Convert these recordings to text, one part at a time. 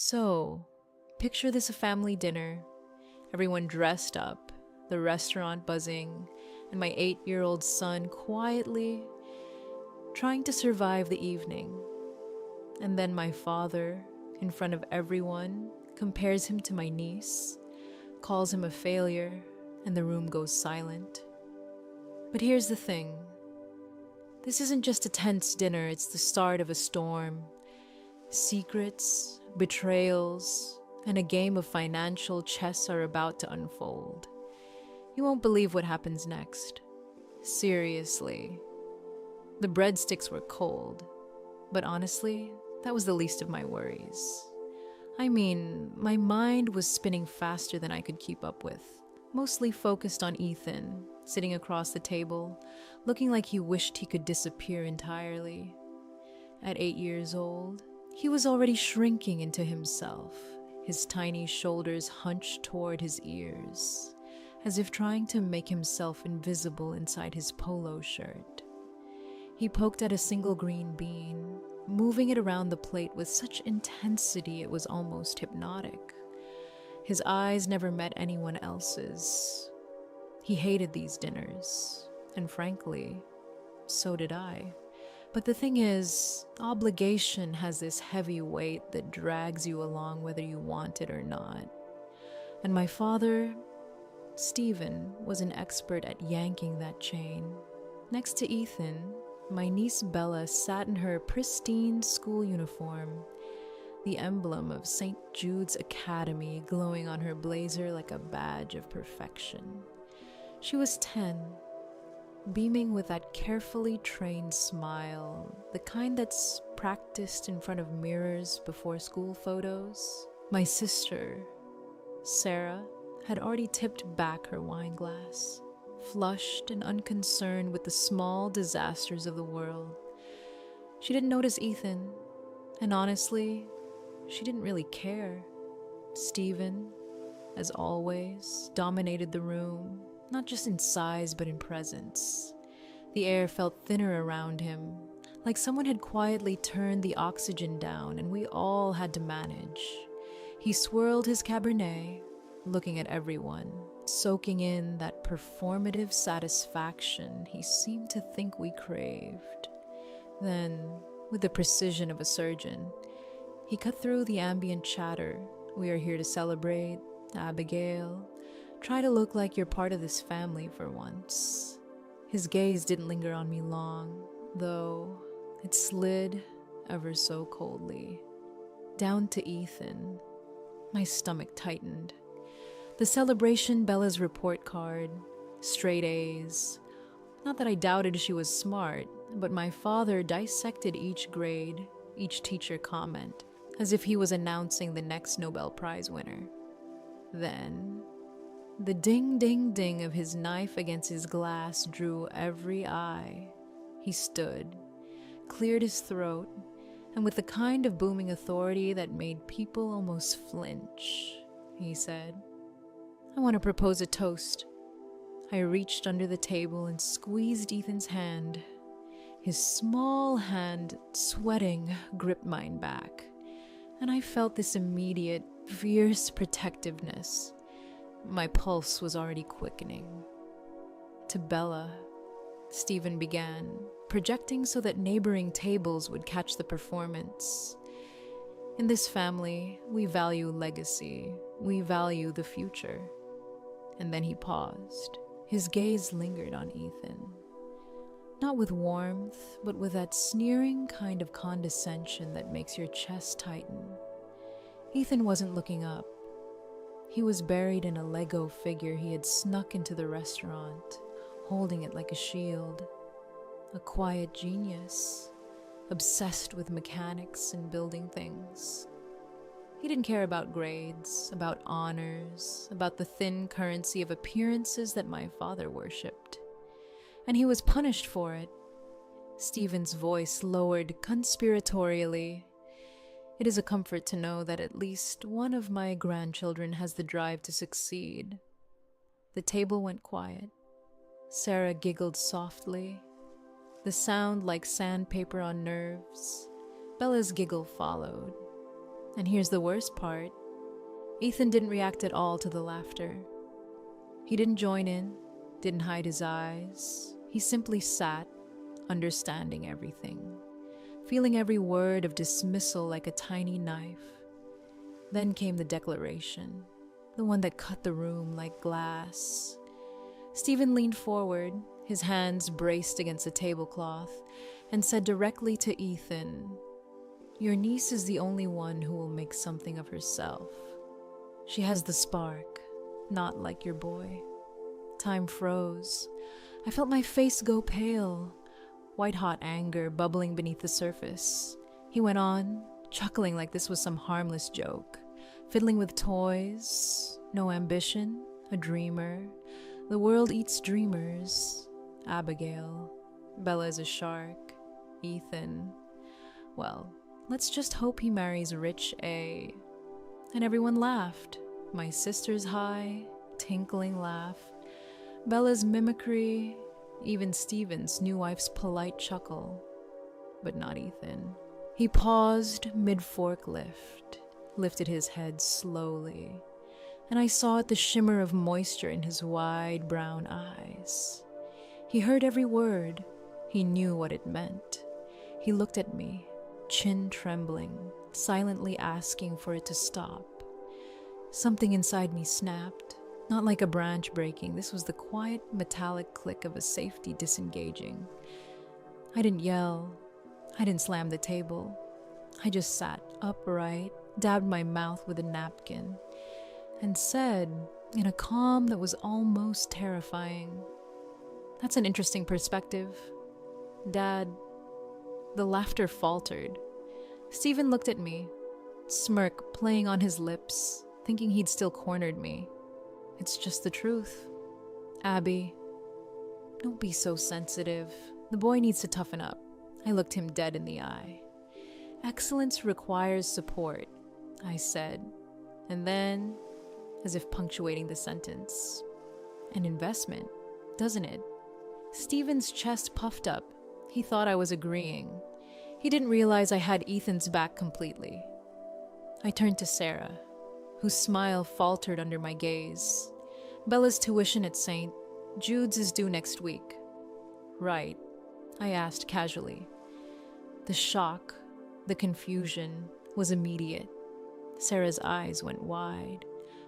So, picture this a family dinner, everyone dressed up, the restaurant buzzing, and my 8-year-old son quietly trying to survive the evening. And then my father, in front of everyone, compares him to my niece, calls him a failure, and the room goes silent. But here's the thing. This isn't just a tense dinner, it's the start of a storm. Secrets, betrayals, and a game of financial chess are about to unfold. You won't believe what happens next. Seriously. The breadsticks were cold, but honestly, that was the least of my worries. I mean, my mind was spinning faster than I could keep up with, mostly focused on Ethan, sitting across the table, looking like he wished he could disappear entirely. At 8 years old, he was already shrinking into himself, his tiny shoulders hunched toward his ears, as if trying to make himself invisible inside his polo shirt. He poked at a single green bean, moving it around the plate with such intensity it was almost hypnotic. His eyes never met anyone else's. He hated these dinners, and frankly, so did I. But the thing is, obligation has this heavy weight that drags you along whether you want it or not. And my father, Stephen, was an expert at yanking that chain. Next to Ethan, my niece Bella sat in her pristine school uniform, the emblem of St. Jude's Academy glowing on her blazer like a badge of perfection. She was 10, beaming with that carefully trained smile, the kind that's practiced in front of mirrors before school photos. My sister, Sarah, had already tipped back her wine glass, flushed and unconcerned with the small disasters of the world. She didn't notice Ethan, and honestly, she didn't really care. Stephen, as always, dominated the room, not just in size but in presence. The air felt thinner around him, like someone had quietly turned the oxygen down and we all had to manage. He swirled his Cabernet, looking at everyone, soaking in that performative satisfaction he seemed to think we craved. Then, with the precision of a surgeon, he cut through the ambient chatter. We are here to celebrate, Abigail. Try to look like you're part of this family for once. His gaze didn't linger on me long, though it slid ever so coldly. Down to Ethan. My stomach tightened. The celebration, Bella's report card, straight A's. Not that I doubted she was smart, but my father dissected each grade, each teacher comment, as if he was announcing the next Nobel Prize winner. Then, the ding-ding-ding of his knife against his glass drew every eye. He stood, cleared his throat, and with the kind of booming authority that made people almost flinch, he said, "I want to propose a toast." I reached under the table and squeezed Ethan's hand. His small hand, sweating, gripped mine back, and I felt this immediate, fierce protectiveness. My pulse was already quickening. To Bella, Stephen began, projecting so that neighboring tables would catch the performance. In this family, we value legacy. We value the future. And then he paused. His gaze lingered on Ethan. Not with warmth, but with that sneering kind of condescension that makes your chest tighten. Ethan wasn't looking up. He was buried in a Lego figure he had snuck into the restaurant, holding it like a shield. A quiet genius, obsessed with mechanics and building things. He didn't care about grades, about honors, about the thin currency of appearances that my father worshipped. And he was punished for it. Stephen's voice lowered conspiratorially. It is a comfort to know that at least one of my grandchildren has the drive to succeed. The table went quiet. Sarah giggled softly, the sound like sandpaper on nerves. Bella's giggle followed. And here's the worst part. Ethan didn't react at all to the laughter. He didn't join in, didn't hide his eyes. He simply sat, understanding everything, feeling every word of dismissal like a tiny knife. Then came the declaration, the one that cut the room like glass. Stephen leaned forward, his hands braced against the tablecloth, and said directly to Ethan, "Your niece is the only one who will make something of herself. She has the spark, not like your boy." Time froze. I felt my face go pale, white-hot anger bubbling beneath the surface. He went on, chuckling like this was some harmless joke, fiddling with toys, no ambition, a dreamer. The world eats dreamers. Abigail. Bella is a shark. Ethan. Well, let's just hope he marries Rich A. And everyone laughed. My sister's high, tinkling laugh. Bella's mimicry. Even Stephen's new wife's polite chuckle. But not Ethan. He paused mid-fork lift, lifted his head slowly, and I saw the shimmer of moisture in his wide brown eyes. He heard every word. He knew what it meant. He looked at me, chin trembling, silently asking for it to stop. Something inside me snapped, not like a branch breaking. This was the quiet, metallic click of a safety disengaging. I didn't yell. I didn't slam the table. I just sat upright, dabbed my mouth with a napkin, and said, in a calm that was almost terrifying, "That's an interesting perspective. Dad." The laughter faltered. Stephen looked at me, smirk playing on his lips, thinking he'd still cornered me. "It's just the truth. Abby, don't be so sensitive. The boy needs to toughen up." I looked him dead in the eye. "Excellence requires support," I said, and then, as if punctuating the sentence, "An investment, doesn't it?" Stephen's chest puffed up. He thought I was agreeing. He didn't realize I had Ethan's back completely. I turned to Sarah, whose smile faltered under my gaze. "Bella's tuition at St. Jude's is due next week." "Right," I asked casually. The shock, the confusion, was immediate. Sarah's eyes went wide,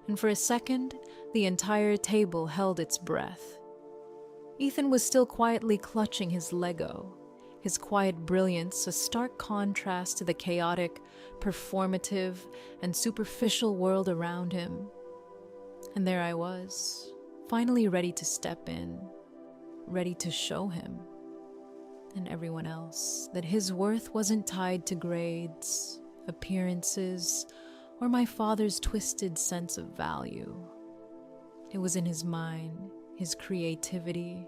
and for a second, the entire table held its breath. Ethan was still quietly clutching his Lego, his quiet brilliance a stark contrast to the chaotic, performative, and superficial world around him. And there I was, finally ready to step in, ready to show him, and everyone else, that his worth wasn't tied to grades, appearances, or my father's twisted sense of value. It was in his mind, his creativity,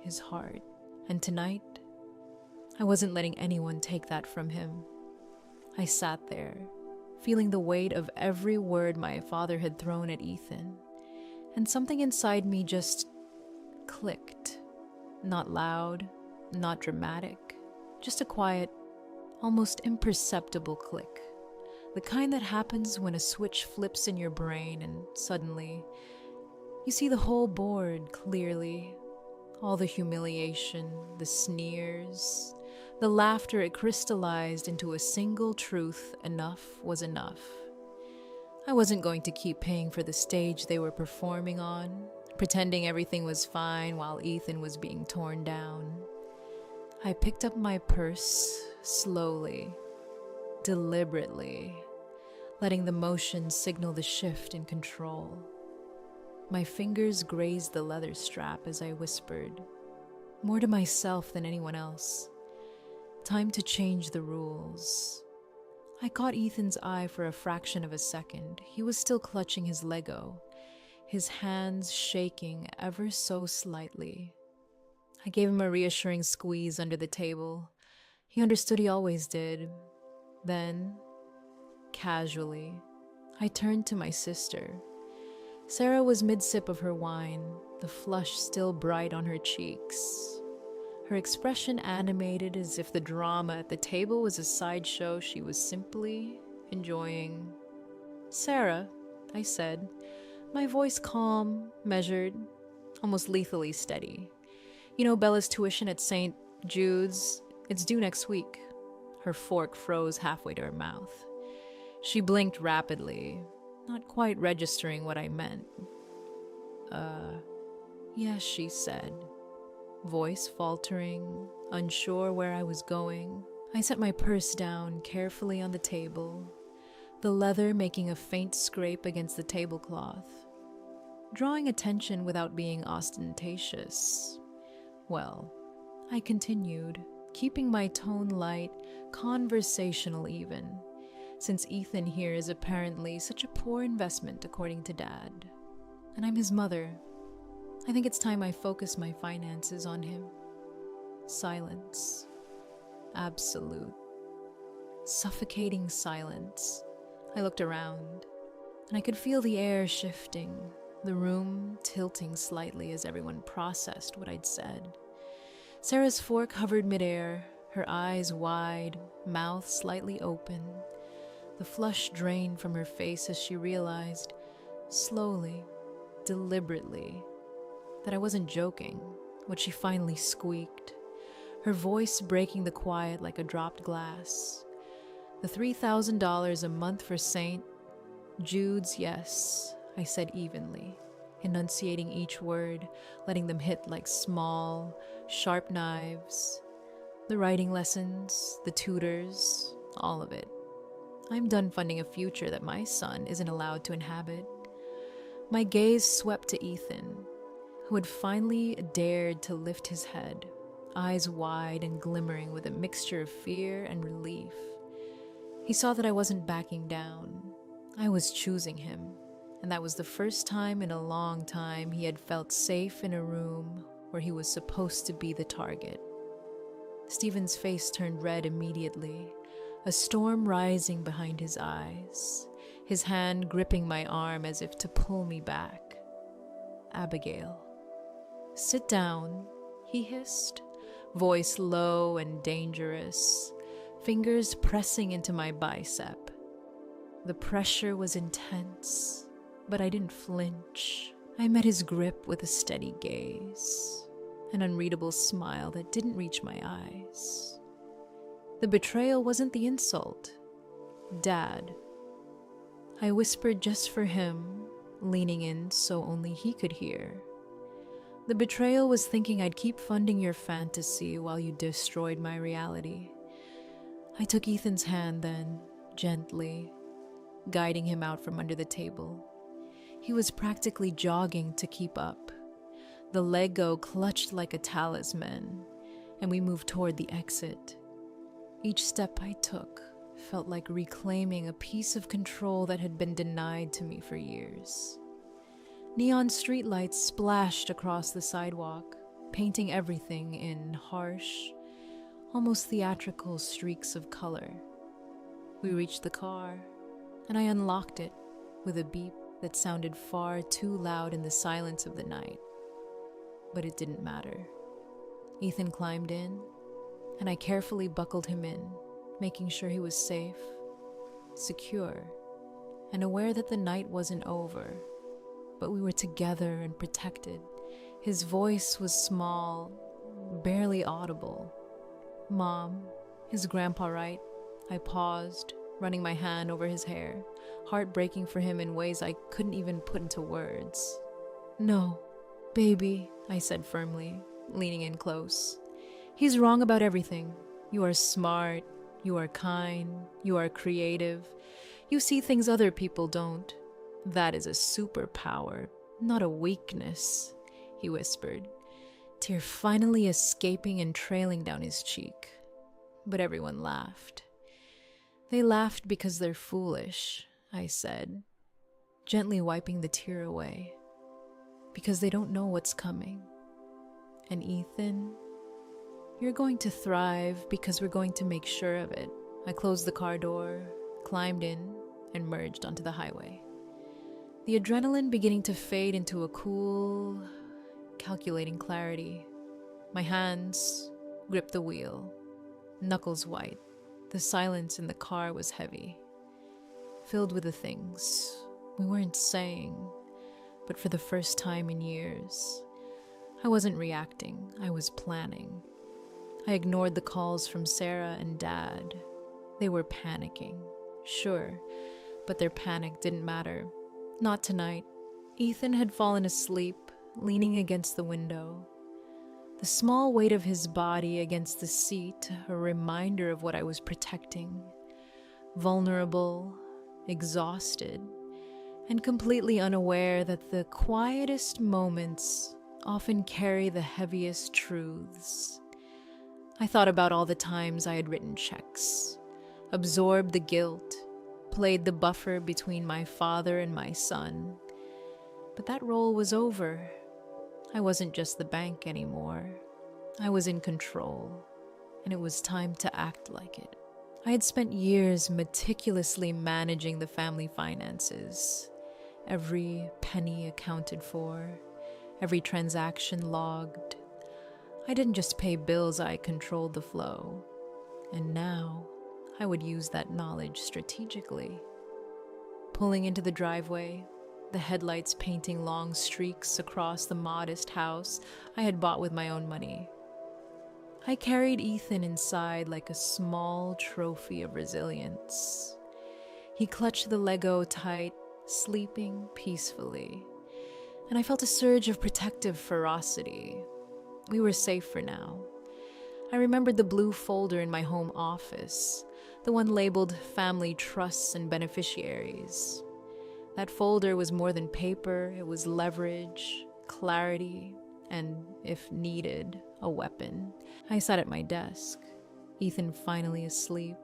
his heart. And tonight, I wasn't letting anyone take that from him. I sat there, feeling the weight of every word my father had thrown at Ethan, and something inside me just clicked. Not loud, not dramatic, just a quiet, almost imperceptible click. The kind that happens when a switch flips in your brain and suddenly you see the whole board clearly. All the humiliation, the sneers, the laughter, it crystallized into a single truth: enough was enough. I wasn't going to keep paying for the stage they were performing on, pretending everything was fine while Ethan was being torn down. I picked up my purse slowly, deliberately, letting the motion signal the shift in control. My fingers grazed the leather strap as I whispered, more to myself than anyone else, "Time to change the rules." I caught Ethan's eye for a fraction of a second. He was still clutching his Lego, his hands shaking ever so slightly. I gave him a reassuring squeeze under the table. He understood, he always did. Then, casually, I turned to my sister. Sarah was mid-sip of her wine, the flush still bright on her cheeks. Her expression animated as if the drama at the table was a sideshow she was simply enjoying. "Sarah," I said, my voice calm, measured, almost lethally steady. "You know Bella's tuition at St. Jude's? It's due next week." Her fork froze halfway to her mouth. She blinked rapidly, not quite registering what I meant. Yes," she said, voice faltering, unsure where I was going. I set my purse down carefully on the table, the leather making a faint scrape against the tablecloth, drawing attention without being ostentatious. Well, I continued, keeping my tone light, conversational even, since Ethan here is apparently such a poor investment according to Dad. And I'm his mother. I think it's time I focus my finances on him. Silence. Absolute. Suffocating silence. I looked around, and I could feel the air shifting, the room tilting slightly as everyone processed what I'd said. Sarah's fork hovered midair, her eyes wide, mouth slightly open. The flush drained from her face as she realized, slowly, deliberately, that I wasn't joking, what she finally squeaked, her voice breaking the quiet like a dropped glass. "The $3,000 a month for St. Jude's, yes," I said evenly, enunciating each word, letting them hit like small, sharp knives. The writing lessons, the tutors, all of it. I'm done funding a future that my son isn't allowed to inhabit. My gaze swept to Ethan, who had finally dared to lift his head, eyes wide and glimmering with a mixture of fear and relief. He saw that I wasn't backing down. I was choosing him, and that was the first time in a long time he had felt safe in a room where he was supposed to be the target. Stephen's face turned red immediately, a storm rising behind his eyes, his hand gripping my arm as if to pull me back. "Abigail." "Sit down," he hissed, voice low and dangerous, fingers pressing into my bicep. The pressure was intense, but I didn't flinch. I met his grip with a steady gaze, an unreadable smile that didn't reach my eyes. The betrayal wasn't the insult. Dad. I whispered just for him, leaning in so only he could hear. The betrayal was thinking I'd keep funding your fantasy while you destroyed my reality. I took Ethan's hand then, gently, guiding him out from under the table. He was practically jogging to keep up. The Lego clutched like a talisman, and we moved toward the exit. Each step I took felt like reclaiming a piece of control that had been denied to me for years. Neon streetlights splashed across the sidewalk, painting everything in harsh, almost theatrical streaks of color. We reached the car, and I unlocked it with a beep that sounded far too loud in the silence of the night. But it didn't matter. Ethan climbed in, and I carefully buckled him in, making sure he was safe, secure, and aware that the night wasn't over, but we were together and protected. His voice was small, barely audible. "Mom, is Grandpa right?" I paused, running my hand over his hair, heartbreaking for him in ways I couldn't even put into words. "No, baby," I said firmly, leaning in close. "He's wrong about everything. You are smart, you are kind, you are creative. You see things other people don't. That is a superpower, not a weakness," he whispered, tear finally escaping and trailing down his cheek. But everyone laughed. "They laughed because they're foolish," I said, gently wiping the tear away. "Because they don't know what's coming. And Ethan, you're going to thrive because we're going to make sure of it." I closed the car door, climbed in, and merged onto the highway. The adrenaline beginning to fade into a cool, calculating clarity. My hands gripped the wheel, knuckles white. The silence in the car was heavy. filled with the things we weren't saying, but for the first time in years, I wasn't reacting, I was planning. I ignored the calls from Sarah and Dad. They were panicking, sure, but their panic didn't matter. Not tonight. Ethan had fallen asleep, leaning against the window. The small weight of his body against the seat, a reminder of what I was protecting. Vulnerable, exhausted, and completely unaware that the quietest moments often carry the heaviest truths. I thought about all the times I had written checks, absorbed the guilt, played the buffer between my father and my son. But that role was over. I wasn't just the bank anymore. I was in control, and it was time to act like it. I had spent years meticulously managing the family finances. Every penny accounted for, every transaction logged. I didn't just pay bills, I controlled the flow. And now, I would use that knowledge strategically. Pulling into the driveway, the headlights painting long streaks across the modest house I had bought with my own money. I carried Ethan inside like a small trophy of resilience. He clutched the Lego tight, sleeping peacefully, and I felt a surge of protective ferocity. We were safe for now. I remembered the blue folder in my home office, the one labeled Family Trusts and Beneficiaries. That folder was more than paper, it was leverage, clarity, and, if needed, a weapon. I sat at my desk, Ethan finally asleep,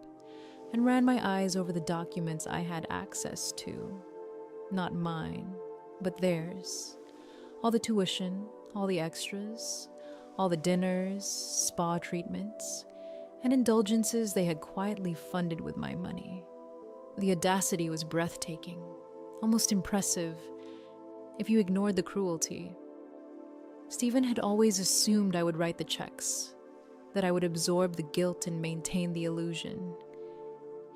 and ran my eyes over the documents I had access to. Not mine, but theirs. All the tuition, all the extras, all the dinners, spa treatments, and indulgences they had quietly funded with my money. The audacity was breathtaking, almost impressive, if you ignored the cruelty. Stephen had always assumed I would write the checks, that I would absorb the guilt and maintain the illusion.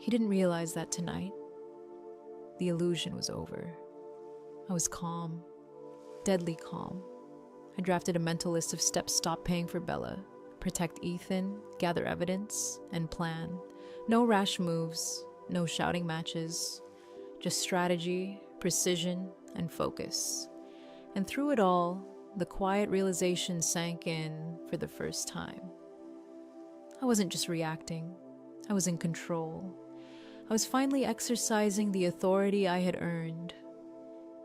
He didn't realize that tonight. The illusion was over. I was calm, deadly calm. I drafted a mental list of steps: stop paying for Bella, protect Ethan, gather evidence, and plan. No rash moves, no shouting matches, just strategy, precision, and focus. And through it all, the quiet realization sank in for the first time. I wasn't just reacting, I was in control. I was finally exercising the authority I had earned,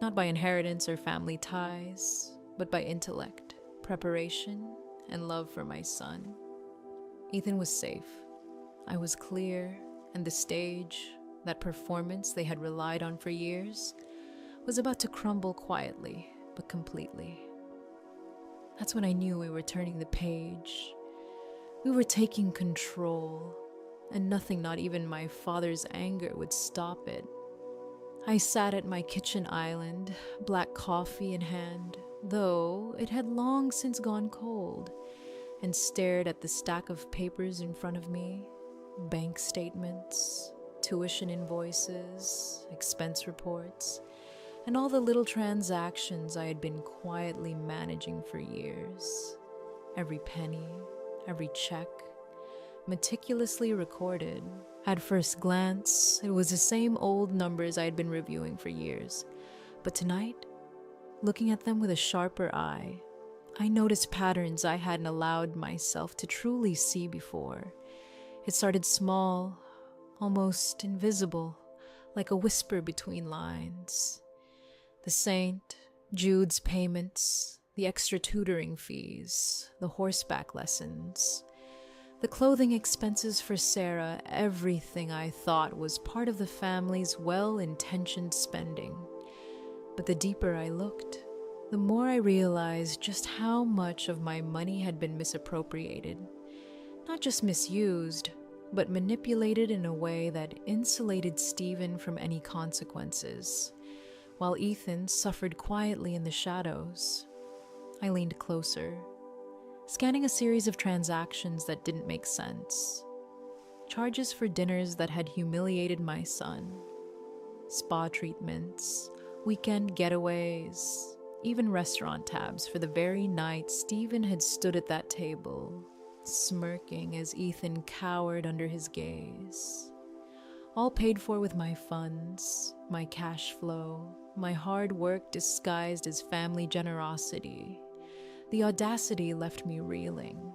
not by inheritance or family ties, but by intellect, preparation, and love for my son. Ethan was safe. I was clear, and the stage, that performance they had relied on for years, was about to crumble quietly, but completely. That's when I knew we were turning the page. We were taking control, and nothing, not even my father's anger, would stop it. I sat at my kitchen island, black coffee in hand, though it had long since gone cold, and stared at the stack of papers in front of me, bank statements, tuition invoices, expense reports, and all the little transactions I had been quietly managing for years. Every penny, every check, meticulously recorded. At first glance, it was the same old numbers I had been reviewing for years. But tonight, looking at them with a sharper eye, I noticed patterns I hadn't allowed myself to truly see before. It started small, almost invisible, like a whisper between lines. The Saint, Jude's payments, the extra tutoring fees, the horseback lessons, the clothing expenses for Sarah, everything I thought was part of the family's well-intentioned spending. But the deeper I looked, the more I realized just how much of my money had been misappropriated. Not just misused, but manipulated in a way that insulated Stephen from any consequences, while Ethan suffered quietly in the shadows. I leaned closer, scanning a series of transactions that didn't make sense. Charges for dinners that had humiliated my son. spa treatments, weekend getaways, even restaurant tabs for the very night Stephen had stood at that table, smirking as Ethan cowered under his gaze. All paid for with my funds, my cash flow, my hard work disguised as family generosity. The audacity left me reeling.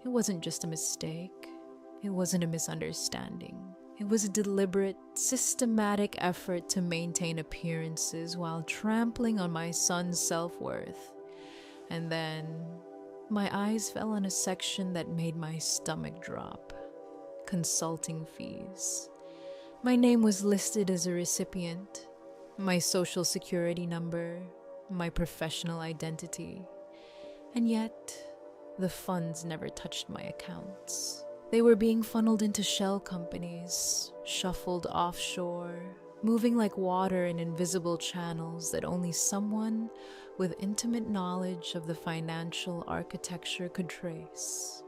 It wasn't just a mistake. It wasn't a misunderstanding. It was a deliberate, systematic effort to maintain appearances while trampling on my son's self-worth. And then, my eyes fell on a section that made my stomach drop. Consulting fees. My name was listed as a recipient, my social security number, my professional identity. And yet, the funds never touched my accounts. They were being funneled into shell companies, shuffled offshore, moving like water in invisible channels that only someone with intimate knowledge of the financial architecture could trace.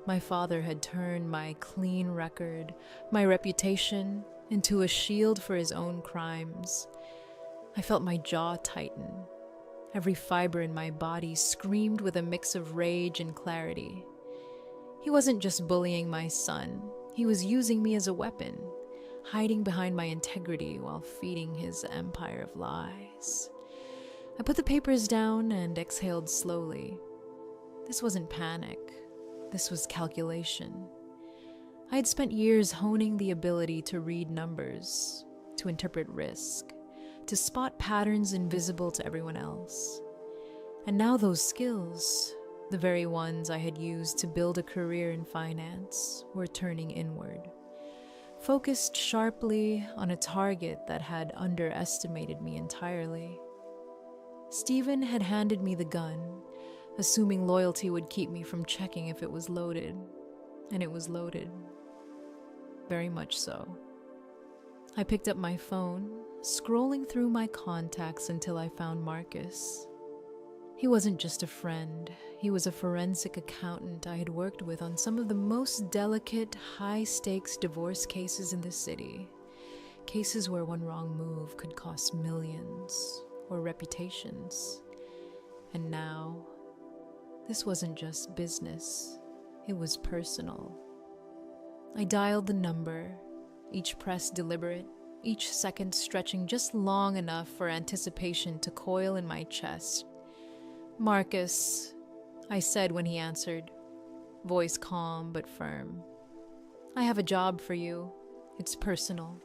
My father had turned my clean record, my reputation, into a shield for his own crimes. I felt my jaw tighten. Every fiber in my body screamed with a mix of rage and clarity. He wasn't just bullying my son, he was using me as a weapon, hiding behind my integrity while feeding his empire of lies. I put the papers down and exhaled slowly. This wasn't panic. This was calculation. I had spent years honing the ability to read numbers, to interpret risk, to spot patterns invisible to everyone else. And now those skills, the very ones I had used to build a career in finance, were turning inward, focused sharply on a target that had underestimated me entirely. Stephen had handed me the gun, assuming loyalty would keep me from checking if it was loaded. And it was loaded. Very much so. I picked up my phone, scrolling through my contacts until I found Marcus. He wasn't just a friend. He was a forensic accountant I had worked with on some of the most delicate, high-stakes divorce cases in the city. Cases where one wrong move could cost millions, or reputations. And now, this wasn't just business. It was personal. I dialed the number, each press deliberate, each second stretching just long enough for anticipation to coil in my chest. "Marcus," I said when he answered, voice calm but firm. "I have a job for you. It's personal.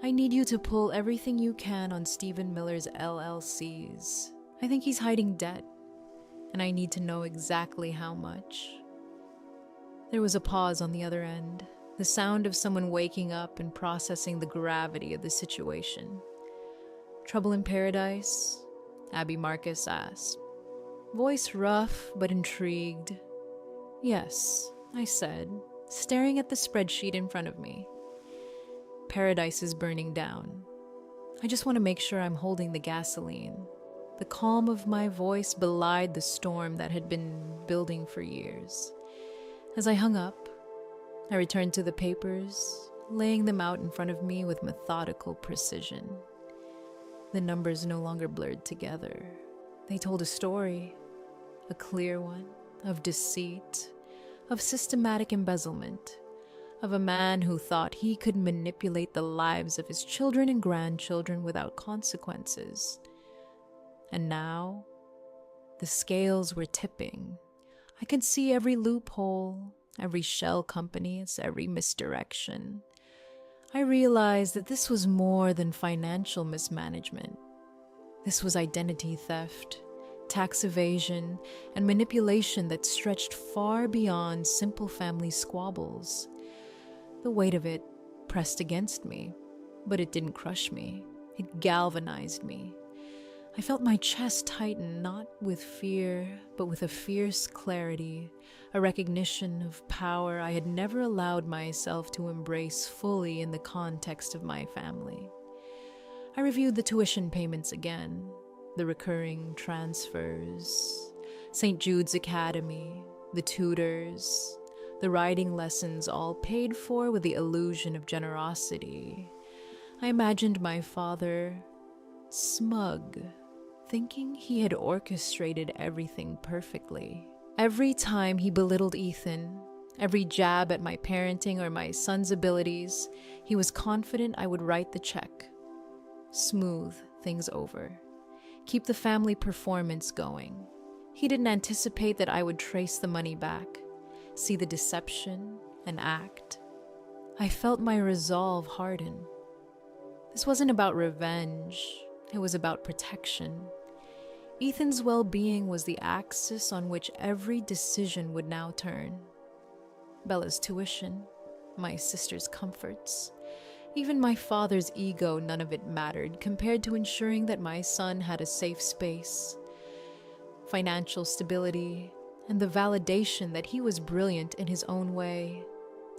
I need you to pull everything you can on Stephen Miller's LLCs. I think he's hiding debt, and I need to know exactly how much." There was a pause on the other end, the sound of someone waking up and processing the gravity of the situation. "Trouble in paradise?" Abby Marcus asked. Voice rough but intrigued. "Yes," I said, staring at the spreadsheet in front of me. "Paradise is burning down. I just want to make sure I'm holding the gasoline." The calm of my voice belied the storm that had been building for years. As I hung up, I returned to the papers, laying them out in front of me with methodical precision. The numbers no longer blurred together. They told a story, a clear one, of deceit, of systematic embezzlement, of a man who thought he could manipulate the lives of his children and grandchildren without consequences. And now, the scales were tipping. I could see every loophole, every shell company, its every misdirection. I realized that this was more than financial mismanagement. This was identity theft, tax evasion, and manipulation that stretched far beyond simple family squabbles. The weight of it pressed against me, but it didn't crush me. It galvanized me. I felt my chest tighten, not with fear, but with a fierce clarity, a recognition of power I had never allowed myself to embrace fully in the context of my family. I reviewed the tuition payments again, the recurring transfers, St. Jude's Academy, the tutors, the writing lessons, all paid for with the illusion of generosity. I imagined my father smug, thinking he had orchestrated everything perfectly. Every time he belittled Ethan, every jab at my parenting or my son's abilities, he was confident I would write the check, smooth things over, keep the family performance going. He didn't anticipate that I would trace the money back, see the deception, and act. I felt my resolve harden. This wasn't about revenge, it was about protection. Ethan's well-being was the axis on which every decision would now turn. Bella's tuition, my sister's comforts, even my father's ego, none of it mattered compared to ensuring that my son had a safe space, financial stability, and the validation that he was brilliant in his own way,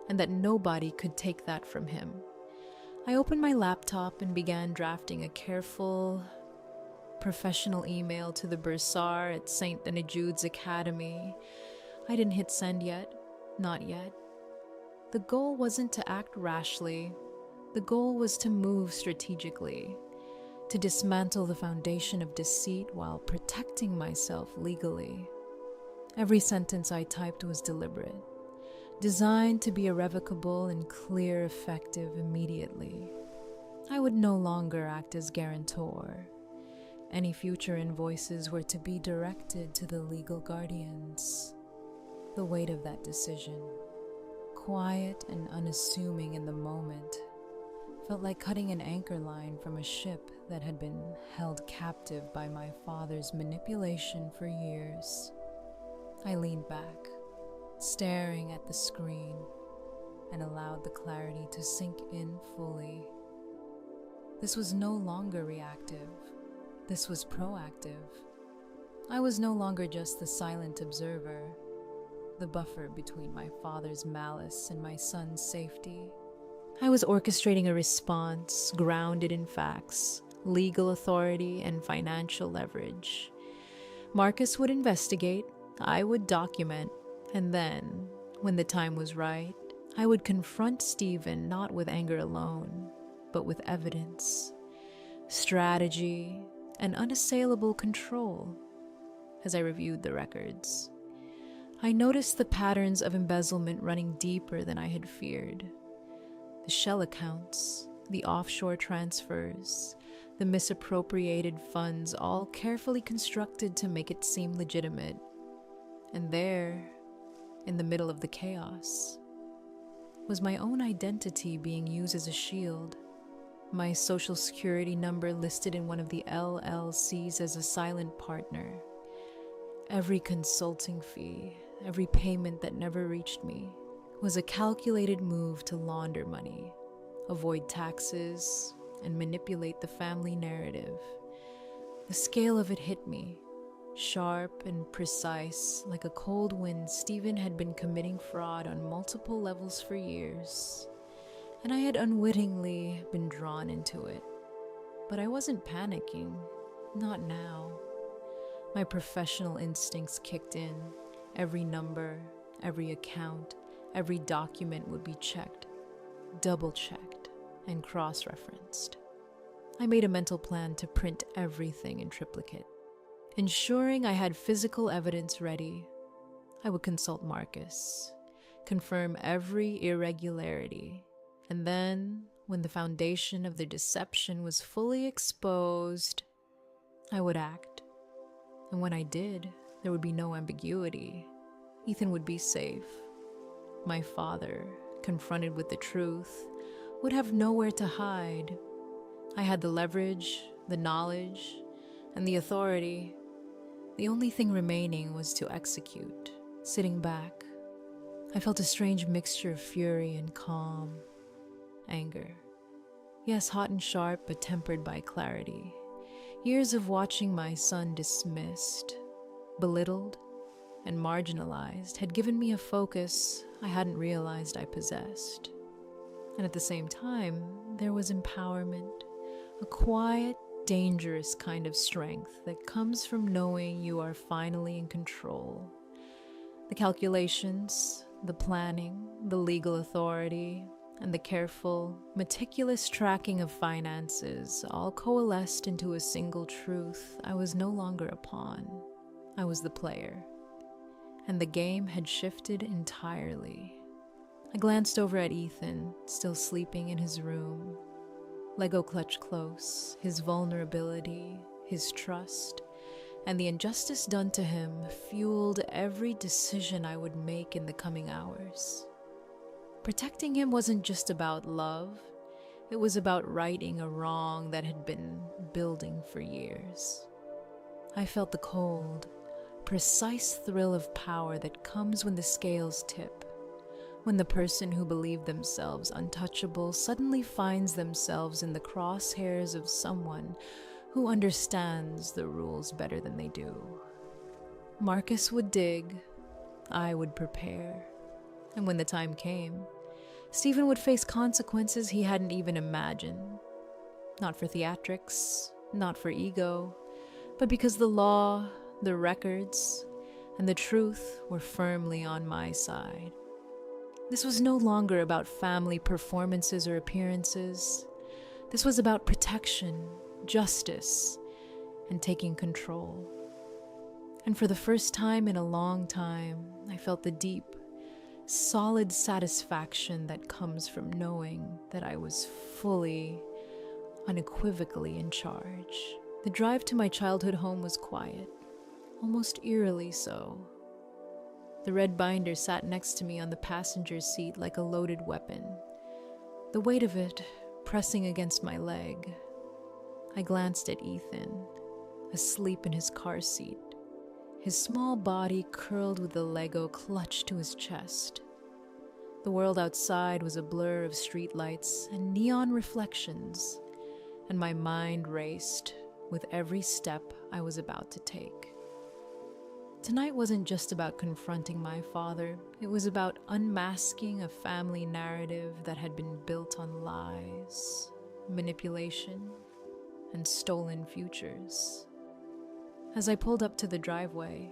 and that nobody could take that from him. I opened my laptop and began drafting a careful, professional email to the bursar at St. Jude's Academy. I didn't hit send yet, not yet. The goal wasn't to act rashly. The goal was to move strategically, to dismantle the foundation of deceit while protecting myself legally. Every sentence I typed was deliberate, designed to be irrevocable and clear, effective immediately. I would no longer act as guarantor. Any future invoices were to be directed to the legal guardians. The weight of that decision, quiet and unassuming in the moment, felt like cutting an anchor line from a ship that had been held captive by my father's manipulation for years. I leaned back, staring at the screen, and allowed the clarity to sink in fully. This was no longer reactive. This was proactive. I was no longer just the silent observer, the buffer between my father's malice and my son's safety. I was orchestrating a response grounded in facts, legal authority, and financial leverage. Marcus would investigate, I would document, and then, when the time was right, I would confront Stephen not with anger alone, but with evidence, strategy, and unassailable control. As I reviewed the records, I noticed the patterns of embezzlement running deeper than I had feared. The shell accounts, the offshore transfers, the misappropriated funds, all carefully constructed to make it seem legitimate. And there, in the middle of the chaos, was my own identity being used as a shield. My social security number listed in one of the LLCs as a silent partner. Every consulting fee, every payment that never reached me, was a calculated move to launder money, avoid taxes, and manipulate the family narrative. The scale of it hit me, sharp and precise, like a cold wind. Stephen had been committing fraud on multiple levels for years, and I had unwittingly been drawn into it. But I wasn't panicking, not now. My professional instincts kicked in. Every number, every account, every document would be checked, double-checked, and cross-referenced. I made a mental plan to print everything in triplicate. Ensuring I had physical evidence ready, I would consult Marcus, confirm every irregularity, and then, when the foundation of the deception was fully exposed, I would act. And when I did, there would be no ambiguity. Ethan would be safe. My father, confronted with the truth, would have nowhere to hide. I had the leverage, the knowledge, and the authority. The only thing remaining was to execute. Sitting back, I felt a strange mixture of fury and calm, anger. Yes, hot and sharp, but tempered by clarity. Years of watching my son dismissed, belittled, and marginalized had given me a focus I hadn't realized I possessed. And at the same time, there was empowerment, a quiet, dangerous kind of strength that comes from knowing you are finally in control. The calculations, the planning, the legal authority, and the careful, meticulous tracking of finances all coalesced into a single truth. I was no longer a pawn. I was the player. And the game had shifted entirely. I glanced over at Ethan, still sleeping in his room. Lego clutched close, his vulnerability, his trust, and the injustice done to him fueled every decision I would make in the coming hours. Protecting him wasn't just about love, it was about righting a wrong that had been building for years. I felt the cold, precise thrill of power that comes when the scales tip, when the person who believed themselves untouchable suddenly finds themselves in the crosshairs of someone who understands the rules better than they do. Marcus would dig, I would prepare. And when the time came, Stephen would face consequences he hadn't even imagined. Not for theatrics, not for ego, but because the law, the records, and the truth were firmly on my side. This was no longer about family performances or appearances. This was about protection, justice, and taking control. And for the first time in a long time, I felt the deep, solid satisfaction that comes from knowing that I was fully, unequivocally in charge. The drive to my childhood home was quiet, almost eerily so. The red binder sat next to me on the passenger's seat like a loaded weapon, the weight of it pressing against my leg. I glanced at Ethan, asleep in his car seat, his small body curled with the Lego clutched to his chest. The world outside was a blur of streetlights and neon reflections, and my mind raced with every step I was about to take. Tonight wasn't just about confronting my father. It was about unmasking a family narrative that had been built on lies, manipulation, and stolen futures. As I pulled up to the driveway,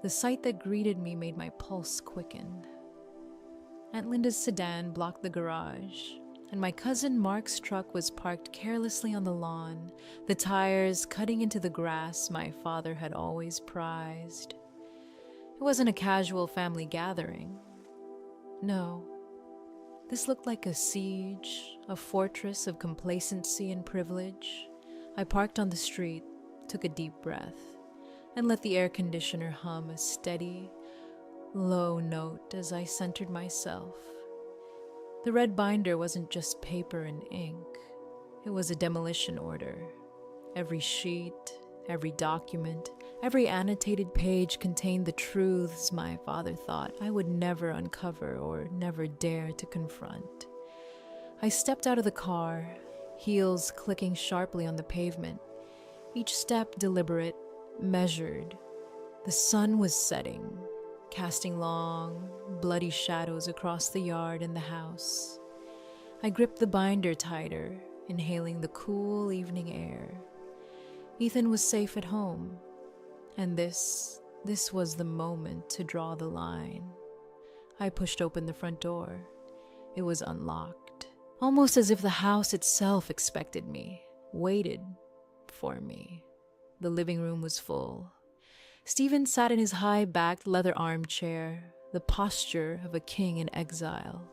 the sight that greeted me made my pulse quicken. Aunt Linda's sedan blocked the garage, and my cousin Mark's truck was parked carelessly on the lawn, the tires cutting into the grass my father had always prized. It wasn't a casual family gathering. No, this looked like a siege, a fortress of complacency and privilege. I parked on the street, took a deep breath, and let the air conditioner hum a steady, low note as I centered myself. The red binder wasn't just paper and ink. It was a demolition order. Every sheet, every document, every annotated page contained the truths my father thought I would never uncover or never dare to confront. I stepped out of the car, heels clicking sharply on the pavement, each step deliberate, measured. The sun was setting, casting long, bloody shadows across the yard and the house. I gripped the binder tighter, inhaling the cool evening air. Ethan was safe at home, and this was the moment to draw the line. I pushed open the front door. It was unlocked, almost as if the house itself expected me, waited for me. The living room was full. Stephen sat in his high-backed leather armchair, the posture of a king in exile,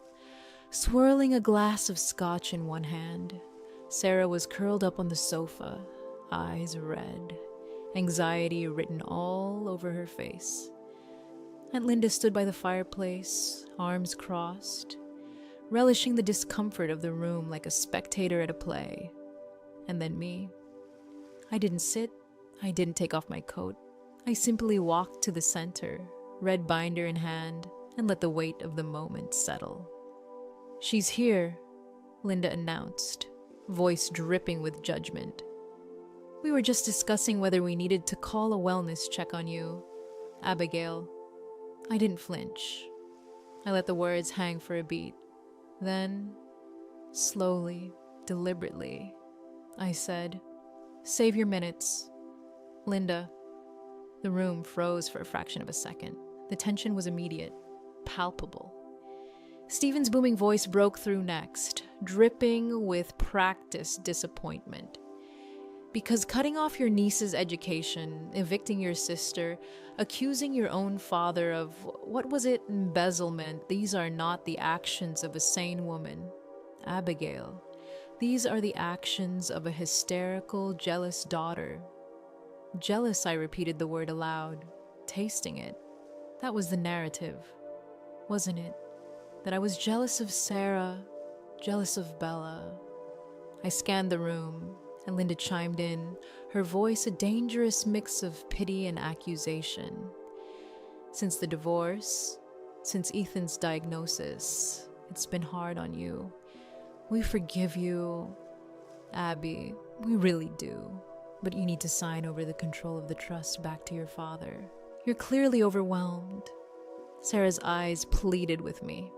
swirling a glass of scotch in one hand. Sarah was curled up on the sofa, eyes red, anxiety written all over her face. Aunt Linda stood by the fireplace, arms crossed, relishing the discomfort of the room like a spectator at a play. And then me. I didn't sit, I didn't take off my coat. I simply walked to the center, red binder in hand, and let the weight of the moment settle. "She's here," Linda announced, voice dripping with judgment. "We were just discussing whether we needed to call a wellness check on you, Abigail." I didn't flinch. I let the words hang for a beat. Then, slowly, deliberately, I said, "Save your minutes. Linda." The room froze for a fraction of a second. The tension was immediate, palpable. Stephen's booming voice broke through next, dripping with practiced disappointment. Because cutting off your niece's education, evicting your sister, accusing your own father of, what was it, embezzlement, these are not the actions of a sane woman. Abigail, these are the actions of a hysterical, jealous daughter. Jealous, I repeated the word aloud, tasting it. That was the narrative, wasn't it? That I was jealous of Sarah, jealous of Bella. I scanned the room, and Linda chimed in, her voice a dangerous mix of pity and accusation. Since the divorce, since Ethan's diagnosis, it's been hard on you. We forgive you, Abby, we really do. But you need to sign over the control of the trust back to your father. You're clearly overwhelmed. Sarah's eyes pleaded with me.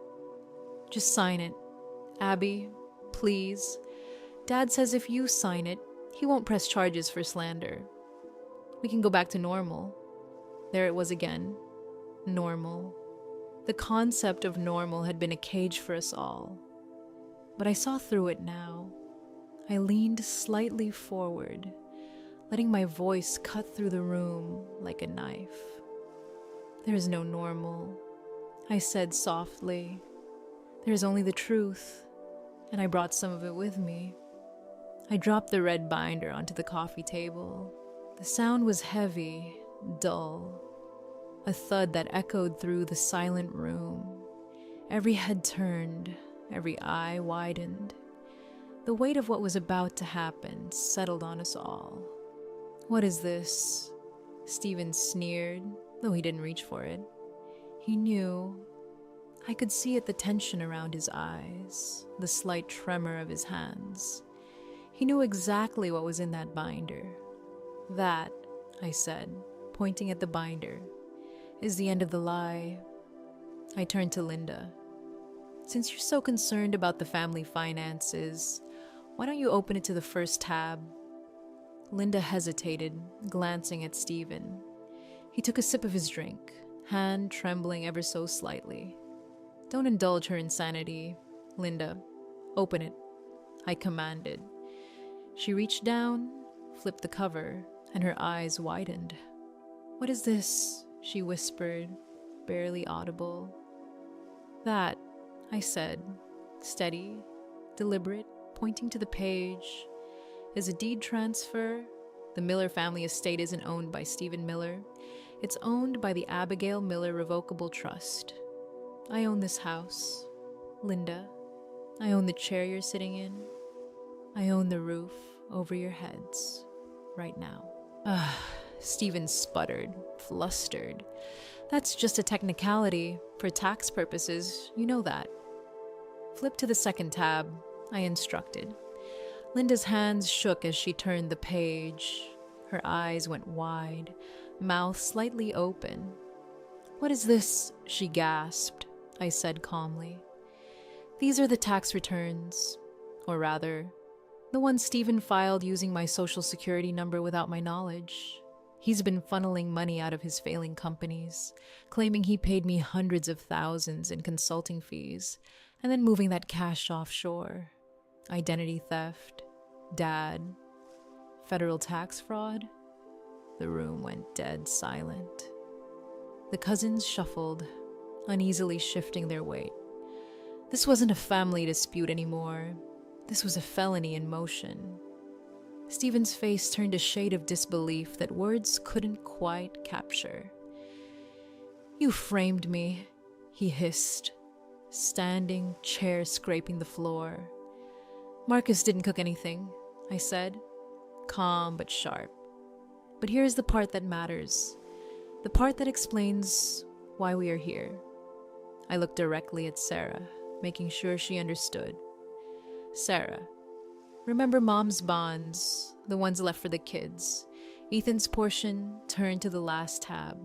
Just sign it. Abby, please. Dad says if you sign it, he won't press charges for slander. We can go back to normal. There it was again. Normal. The concept of normal had been a cage for us all. But I saw through it now. I leaned slightly forward, letting my voice cut through the room like a knife. There is no normal, I said softly. There is only the truth, and I brought some of it with me. I dropped the red binder onto the coffee table. The sound was heavy, dull, a thud that echoed through the silent room. Every head turned, every eye widened. The weight of what was about to happen settled on us all. What is this? Stephen sneered, though he didn't reach for it. He knew. I could see it, the tension around his eyes, the slight tremor of his hands. He knew exactly what was in that binder. That, I said, pointing at the binder, is the end of the lie. I turned to Linda. Since you're so concerned about the family finances, why don't you open it to the first tab? Linda hesitated, glancing at Stephen. He took a sip of his drink, hand trembling ever so slightly. Don't indulge her insanity, Linda. Open it, I commanded. She reached down, flipped the cover, and her eyes widened. What is this? She whispered, barely audible. That, I said, steady, deliberate, pointing to the page, is a deed transfer. The Miller family estate isn't owned by Stephen Miller. It's owned by the Abigail Miller Revocable Trust. I own this house, Linda. I own the chair you're sitting in. I own the roof over your heads right now. Stephen sputtered, flustered. That's just a technicality. For tax purposes, you know that. Flip to the second tab, I instructed. Linda's hands shook as she turned the page. Her eyes went wide, mouth slightly open. What is this? She gasped. I said calmly. These are the tax returns. Or rather, the ones Stephen filed using my social security number without my knowledge. He's been funneling money out of his failing companies, claiming he paid me hundreds of thousands in consulting fees, and then moving that cash offshore. Identity theft, dad, federal tax fraud. The room went dead silent. The cousins shuffled, uneasily shifting their weight. This wasn't a family dispute anymore. This was a felony in motion. Stephen's face turned a shade of disbelief that words couldn't quite capture. You framed me, he hissed, standing, chair scraping the floor. Marcus didn't cook anything, I said, calm but sharp. But here's the part that matters, the part that explains why we are here. I looked directly at Sarah, making sure she understood. Sarah, remember Mom's bonds, the ones left for the kids. Ethan's portion turned to the last tab.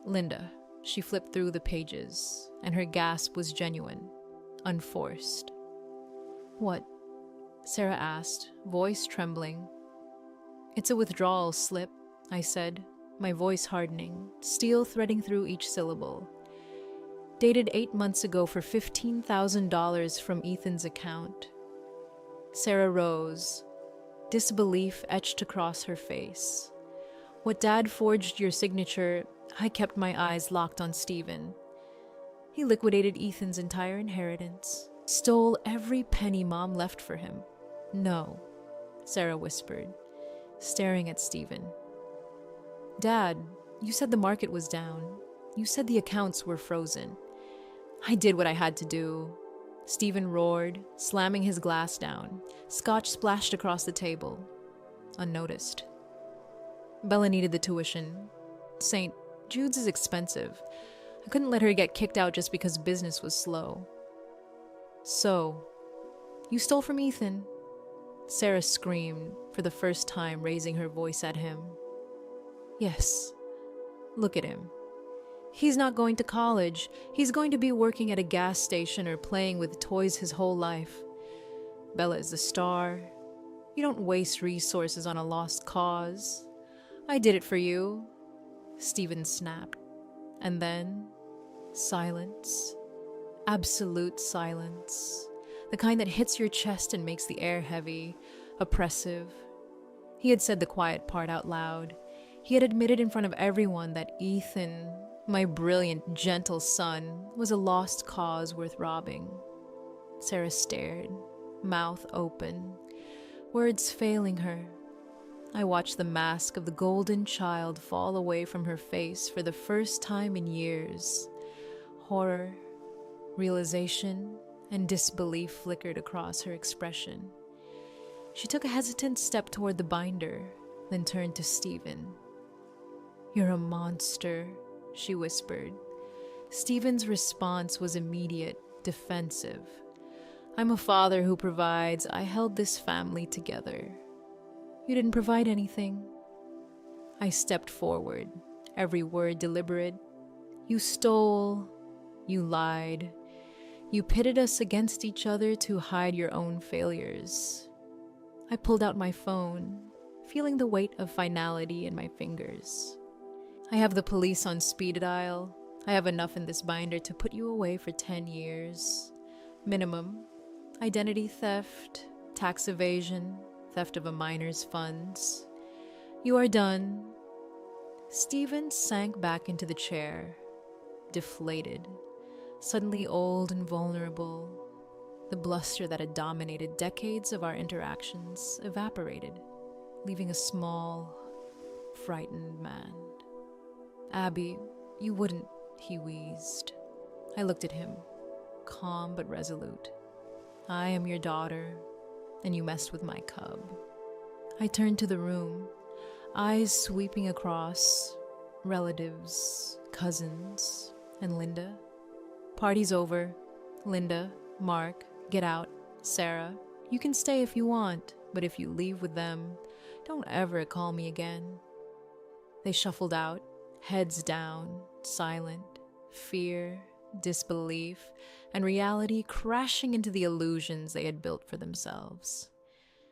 Linda, she flipped through the pages, and her gasp was genuine, unforced. What? Sarah asked, voice trembling. It's a withdrawal slip, I said, my voice hardening, steel threading through each syllable. Dated 8 months ago for $15,000 from Ethan's account. Sarah rose, disbelief etched across her face. What Dad forged your signature, I kept my eyes locked on Stephen. He liquidated Ethan's entire inheritance, stole every penny Mom left for him. No, Sarah whispered, staring at Stephen. Dad, you said the market was down. You said the accounts were frozen. I did what I had to do. Stephen roared, slamming his glass down. Scotch splashed across the table, unnoticed. Bella needed the tuition. St. Jude's is expensive. I couldn't let her get kicked out just because business was slow. So, you stole from Ethan? Sarah screamed, for the first time raising her voice at him. Yes. Look at him. He's not going to college. He's going to be working at a gas station or playing with toys his whole life. Bella is the star. You don't waste resources on a lost cause. I did it for you. Stephen snapped. And then, silence. Absolute silence. The kind that hits your chest and makes the air heavy, oppressive. He had said the quiet part out loud. He had admitted in front of everyone that Ethan, my brilliant, gentle son, was a lost cause worth robbing. Sarah stared, mouth open, words failing her. I watched the mask of the golden child fall away from her face for the first time in years. Horror, realization, and disbelief flickered across her expression. She took a hesitant step toward the binder, then turned to Stephen. You're a monster, she whispered. Stephen's response was immediate, defensive. I'm a father who provides. I held this family together. You didn't provide anything. I stepped forward, every word deliberate. You stole. You lied. You pitted us against each other to hide your own failures. I pulled out my phone, feeling the weight of finality in my fingers. I have the police on speed dial. I have enough in this binder to put you away for 10 years. Minimum. Identity theft, tax evasion, theft of a minor's funds. You are done. Stephen sank back into the chair, deflated, suddenly old and vulnerable. The bluster that had dominated decades of our interactions evaporated, leaving a small, frightened man. Abby, you wouldn't, he wheezed. I looked at him, calm but resolute. I am your daughter, and you messed with my cub. I turned to the room, eyes sweeping across relatives, cousins, and Linda. Party's over. Linda, Mark, get out. Sarah, you can stay if you want, but if you leave with them, don't ever call me again. They shuffled out, heads down, silent, fear, disbelief, and reality crashing into the illusions they had built for themselves.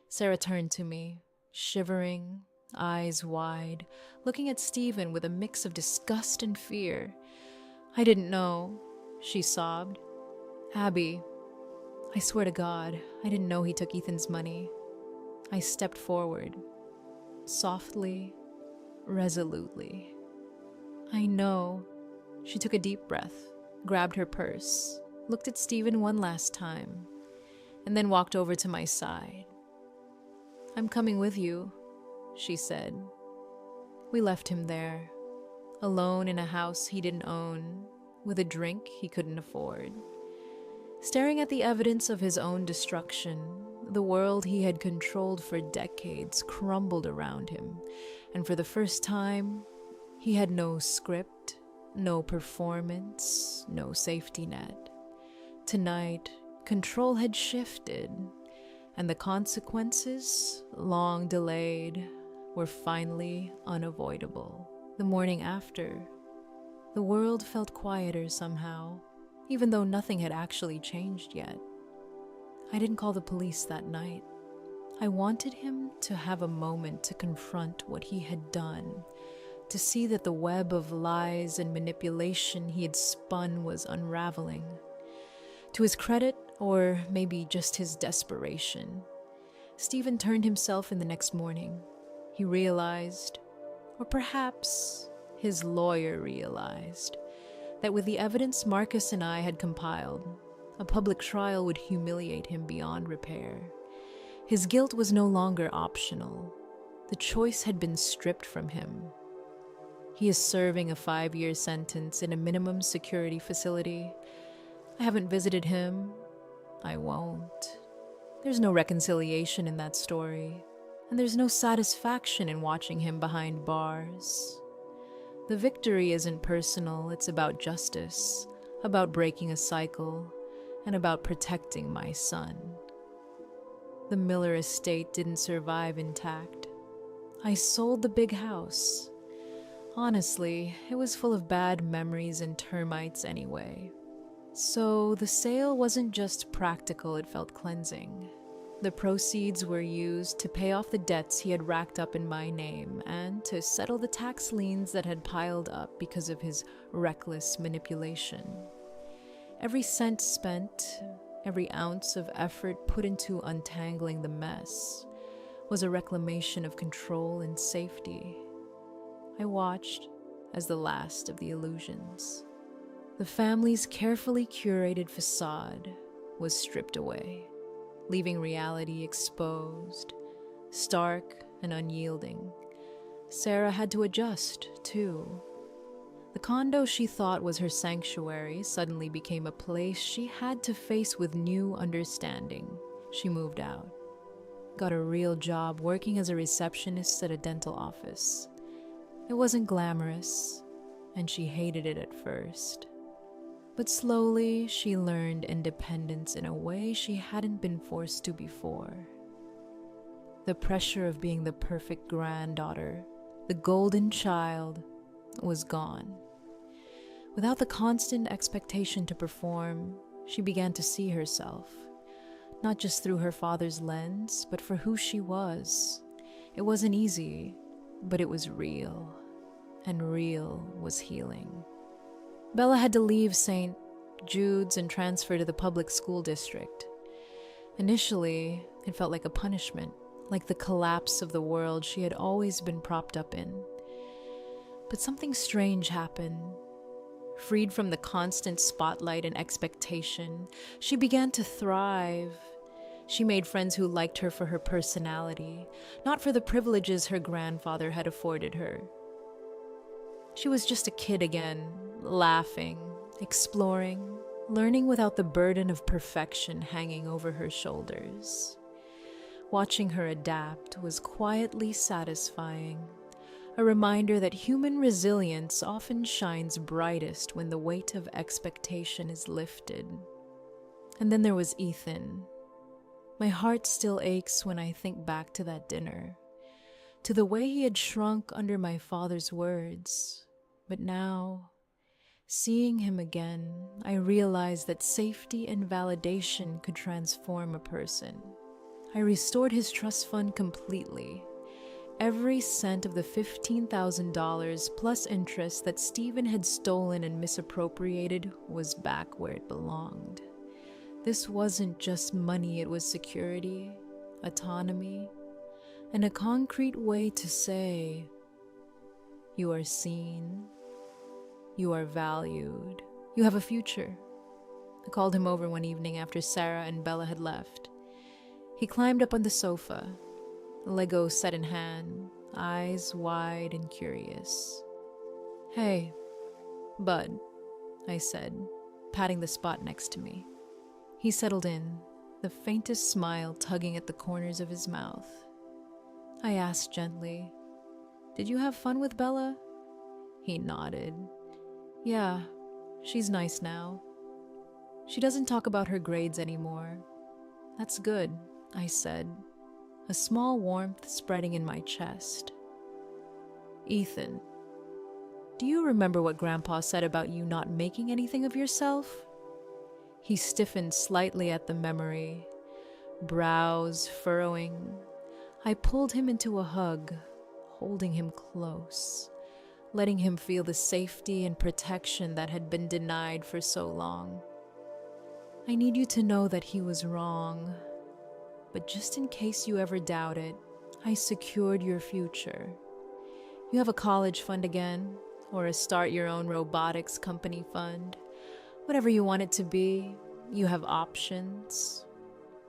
Sarah turned to me, shivering, eyes wide, looking at Stephen with a mix of disgust and fear. I didn't know, she sobbed. Abby, I swear to God, I didn't know he took Ethan's money. I stepped forward, softly, resolutely. I know. She took a deep breath, grabbed her purse, looked at Stephen one last time, and then walked over to my side. I'm coming with you, she said. We left him there, alone in a house he didn't own, with a drink he couldn't afford. Staring at the evidence of his own destruction, the world he had controlled for decades crumbled around him, and for the first time, he had no script, no performance, no safety net. Tonight, control had shifted, and the consequences, long delayed, were finally unavoidable. The morning after, the world felt quieter somehow, even though nothing had actually changed yet. I didn't call the police that night. I wanted him to have a moment to confront what he had done, to see that the web of lies and manipulation he had spun was unraveling. To his credit, or maybe just his desperation, Stephen turned himself in the next morning. He realized, or perhaps his lawyer realized, that with the evidence Marcus and I had compiled, a public trial would humiliate him beyond repair. His guilt was no longer optional. The choice had been stripped from him. He is serving a 5-year sentence in a minimum security facility. I haven't visited him. I won't. There's no reconciliation in that story, and there's no satisfaction in watching him behind bars. The victory isn't personal, it's about justice, about breaking a cycle, and about protecting my son. The Miller estate didn't survive intact. I sold the big house. Honestly, it was full of bad memories and termites anyway. So the sale wasn't just practical, it felt cleansing. The proceeds were used to pay off the debts he had racked up in my name and to settle the tax liens that had piled up because of his reckless manipulation. Every cent spent, every ounce of effort put into untangling the mess was a reclamation of control and safety. I watched as the last of the illusions, the family's carefully curated facade, was stripped away, leaving reality exposed, stark and unyielding. Sarah had to adjust, too. The condo she thought was her sanctuary suddenly became a place she had to face with new understanding. She moved out, got a real job working as a receptionist at a dental office. It wasn't glamorous, and she hated it at first. But slowly, she learned independence in a way she hadn't been forced to before. The pressure of being the perfect granddaughter, the golden child, was gone. Without the constant expectation to perform, she began to see herself, not just through her father's lens, but for who she was. It wasn't easy, but it was real, and real was healing. Bella had to leave St. Jude's and transfer to the public school district. Initially, it felt like a punishment, like the collapse of the world she had always been propped up in. But something strange happened. Freed from the constant spotlight and expectation, she began to thrive. She made friends who liked her for her personality, not for the privileges her grandfather had afforded her. She was just a kid again, laughing, exploring, learning without the burden of perfection hanging over her shoulders. Watching her adapt was quietly satisfying, a reminder that human resilience often shines brightest when the weight of expectation is lifted. And then there was Ethan. My heart still aches when I think back to that dinner, to the way he had shrunk under my father's words. But now, seeing him again, I realized that safety and validation could transform a person. I restored his trust fund completely. Every cent of the $15,000 plus interest that Stephen had stolen and misappropriated was back where it belonged. This wasn't just money, it was security, autonomy, and a concrete way to say, you are seen, you are valued, you have a future. I called him over one evening after Sarah and Bella had left. He climbed up on the sofa, Lego set in hand, eyes wide and curious. "Hey, bud," I said, patting the spot next to me. He settled in, the faintest smile tugging at the corners of his mouth. I asked gently, "Did you have fun with Bella?" He nodded. "Yeah, she's nice now. She doesn't talk about her grades anymore." "That's good," I said, a small warmth spreading in my chest. "Ethan, do you remember what Grandpa said about you not making anything of yourself?" He stiffened slightly at the memory, brows furrowing. I pulled him into a hug, holding him close. letting him feel the safety and protection that had been denied for so long. I need you to know that he was wrong, but just in case you ever doubt it, I secured your future. You have a college fund again, or a start your own robotics company fund. Whatever you want it to be, you have options.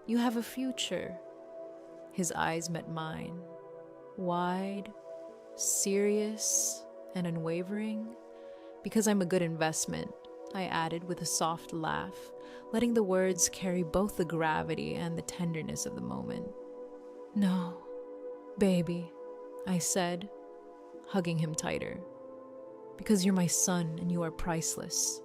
You have a future. His eyes met mine, wide, serious, and unwavering. Because I'm a good investment, I added with a soft laugh, letting the words carry both the gravity and the tenderness of the moment. No, baby, I said, hugging him tighter. Because you're my son and you are priceless.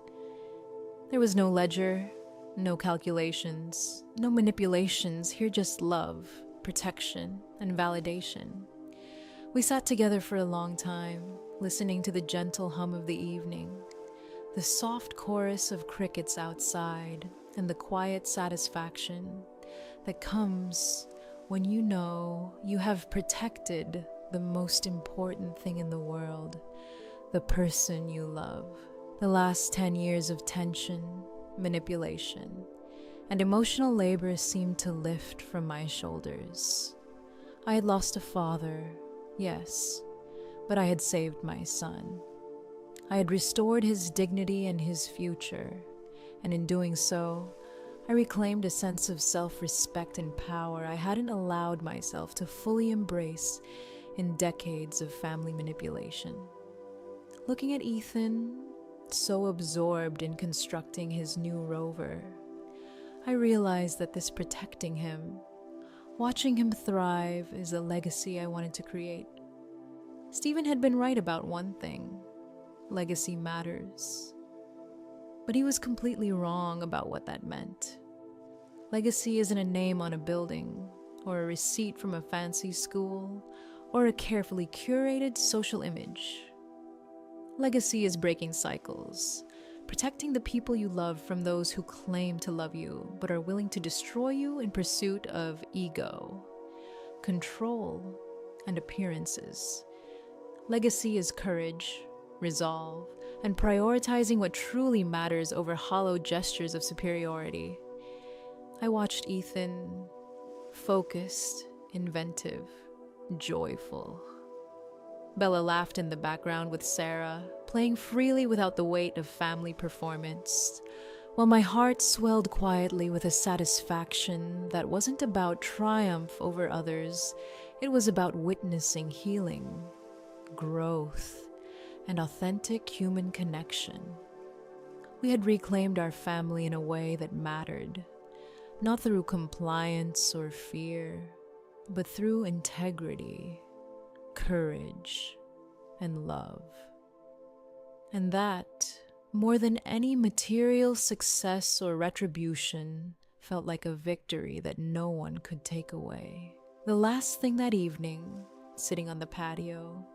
There was no ledger, no calculations, no manipulations, here just love, protection, and validation. We sat together for a long time, listening to the gentle hum of the evening, the soft chorus of crickets outside, and the quiet satisfaction that comes when you know you have protected the most important thing in the world, the person you love. The last 10 years of tension, manipulation, and emotional labor seemed to lift from my shoulders. I had lost a father, yes, but I had saved my son. I had restored his dignity and his future, and in doing so, I reclaimed a sense of self-respect and power I hadn't allowed myself to fully embrace in decades of family manipulation. Looking at Ethan, so absorbed in constructing his new rover, I realized that this protecting him, watching him thrive, is a legacy I wanted to create. Stephen had been right about one thing: legacy matters. But he was completely wrong about what that meant. Legacy isn't a name on a building, or a receipt from a fancy school, or a carefully curated social image. Legacy is breaking cycles, protecting the people you love from those who claim to love you but are willing to destroy you in pursuit of ego, control, and appearances. Legacy is courage, resolve, and prioritizing what truly matters over hollow gestures of superiority. I watched Ethan, focused, inventive, joyful. Bella laughed in the background with Sarah, playing freely without the weight of family performance, while my heart swelled quietly with a satisfaction that wasn't about triumph over others. It was about witnessing healing, growth, and authentic human connection. We had reclaimed our family in a way that mattered, not through compliance or fear, but through integrity, courage, and love. And that, more than any material success or retribution, felt like a victory that no one could take away. The last thing that evening, sitting on the patio,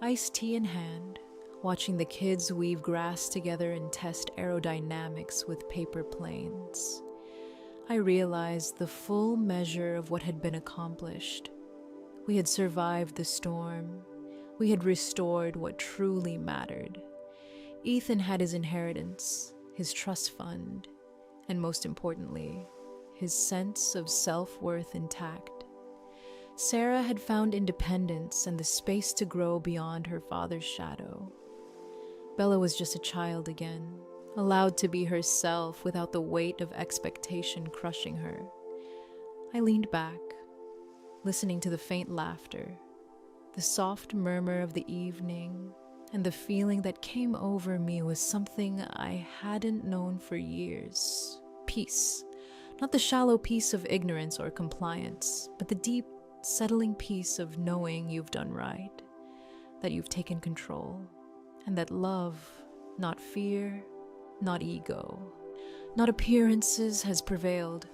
iced tea in hand, watching the kids weave grass together and test aerodynamics with paper planes, I realized the full measure of what had been accomplished. We had survived the storm. We had restored what truly mattered. Ethan had his inheritance, his trust fund, and most importantly, his sense of self-worth intact. Sarah had found independence and the space to grow beyond her father's shadow. Bella was just a child again, allowed to be herself without the weight of expectation crushing her. I leaned back, listening to the faint laughter, the soft murmur of the evening, and the feeling that came over me was something I hadn't known for years. Peace. Not the shallow peace of ignorance or compliance, but the deep, settling peace of knowing you've done right, that you've taken control, and that love, not fear, not ego, not appearances, has prevailed.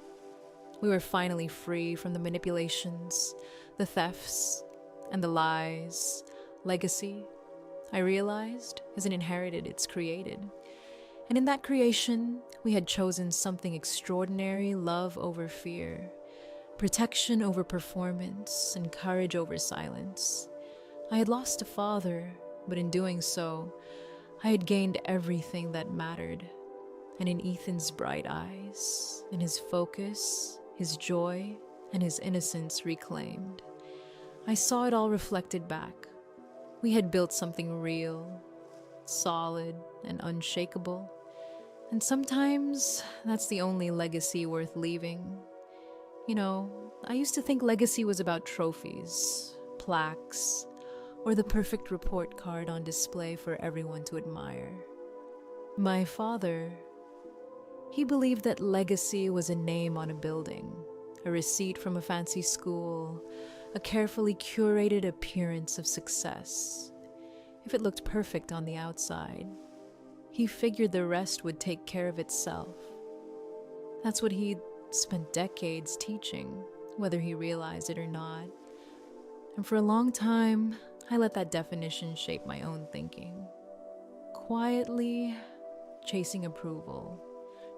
We were finally free from the manipulations, the thefts, and the lies. Legacy, I realized, isn't inherited, it's created. And in that creation, we had chosen something extraordinary: love over fear, protection over performance, and courage over silence. I had lost a father, But in doing so, I had gained everything that mattered. And in Ethan's bright eyes, in his focus, his joy, and his innocence reclaimed, I saw it all reflected back. We had built something real, solid, and unshakable. And sometimes that's the only legacy worth leaving. I used to think legacy was about trophies, plaques, or the perfect report card on display for everyone to admire. My father, he believed that legacy was a name on a building, a receipt from a fancy school, a carefully curated appearance of success. If it looked perfect on the outside, he figured the rest would take care of itself. That's what he'd spent decades teaching, whether he realized it or not. And for a long time, I let that definition shape my own thinking. Quietly chasing approval,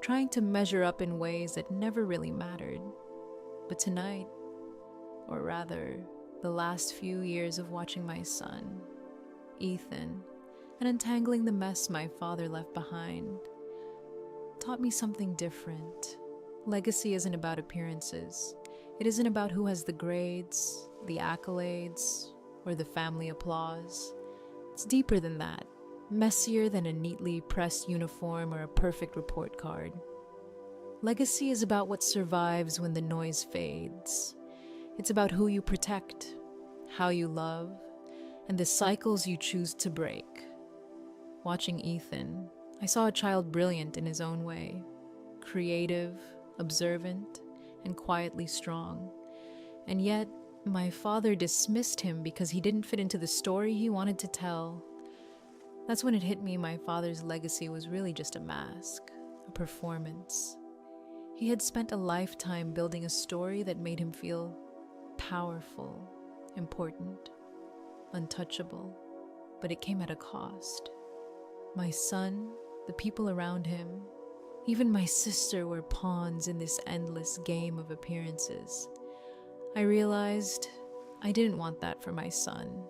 trying to measure up in ways that never really mattered. But tonight, or rather, the last few years of watching my son, Ethan, and untangling the mess my father left behind, taught me something different. Legacy isn't about appearances. It isn't about who has the grades, the accolades, or the family applause. It's deeper than that, messier than a neatly pressed uniform or a perfect report card. Legacy is about what survives when the noise fades. It's about who you protect, how you love, and the cycles you choose to break. Watching Ethan, I saw a child brilliant in his own way, creative, observant, and quietly strong. And yet, my father dismissed him because he didn't fit into the story he wanted to tell. That's when it hit me my father's legacy was really just a mask, a performance. He had spent a lifetime building a story that made him feel powerful, important, untouchable, but it came at a cost. My son, the people around him, even my sister were pawns in this endless game of appearances. I realized I didn't want that for my son.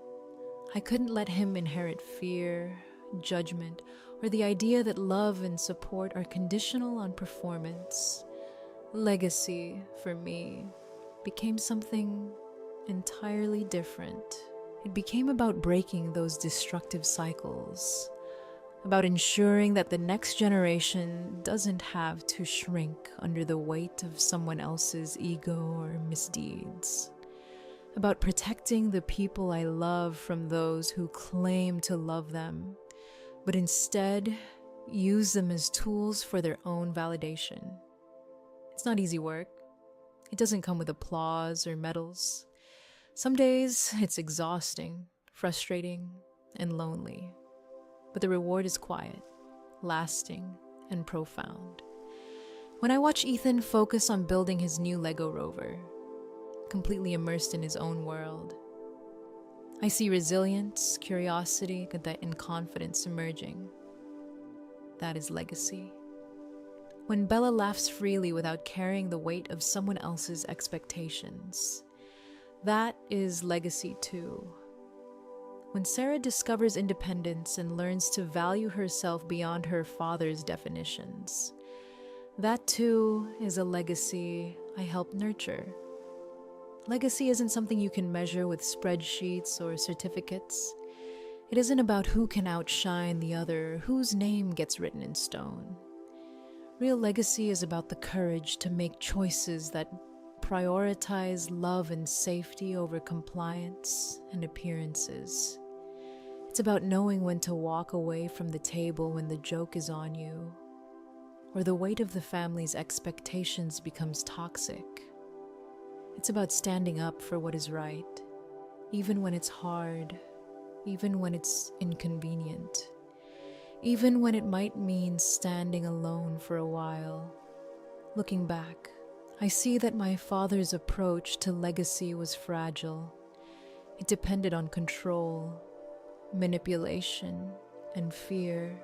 I couldn't let him inherit fear, judgment, or the idea that love and support are conditional on performance. Legacy, for me, became something entirely different. It became about breaking those destructive cycles, about ensuring that the next generation doesn't have to shrink under the weight of someone else's ego or misdeeds, about protecting the people I love from those who claim to love them, but instead use them as tools for their own validation. It's not easy work. It doesn't come with applause or medals. Some days it's exhausting, frustrating, and lonely. But the reward is quiet, lasting, and profound. When I watch Ethan focus on building his new Lego rover, completely immersed in his own world, I see resilience, curiosity, and confidence emerging. That is legacy. When Bella laughs freely without carrying the weight of someone else's expectations, that is legacy too. When Sarah discovers independence and learns to value herself beyond her father's definitions, that too is a legacy I helped nurture. Legacy isn't something you can measure with spreadsheets or certificates. It isn't about who can outshine the other, whose name gets written in stone. Real legacy is about the courage to make choices that prioritize love and safety over compliance and appearances. It's about knowing when to walk away from the table when the joke is on you, or the weight of the family's expectations becomes toxic. It's about standing up for what is right, even when it's hard, even when it's inconvenient, even when it might mean standing alone for a while. Looking back, I see that my father's approach to legacy was fragile. It depended on control, manipulation, and fear.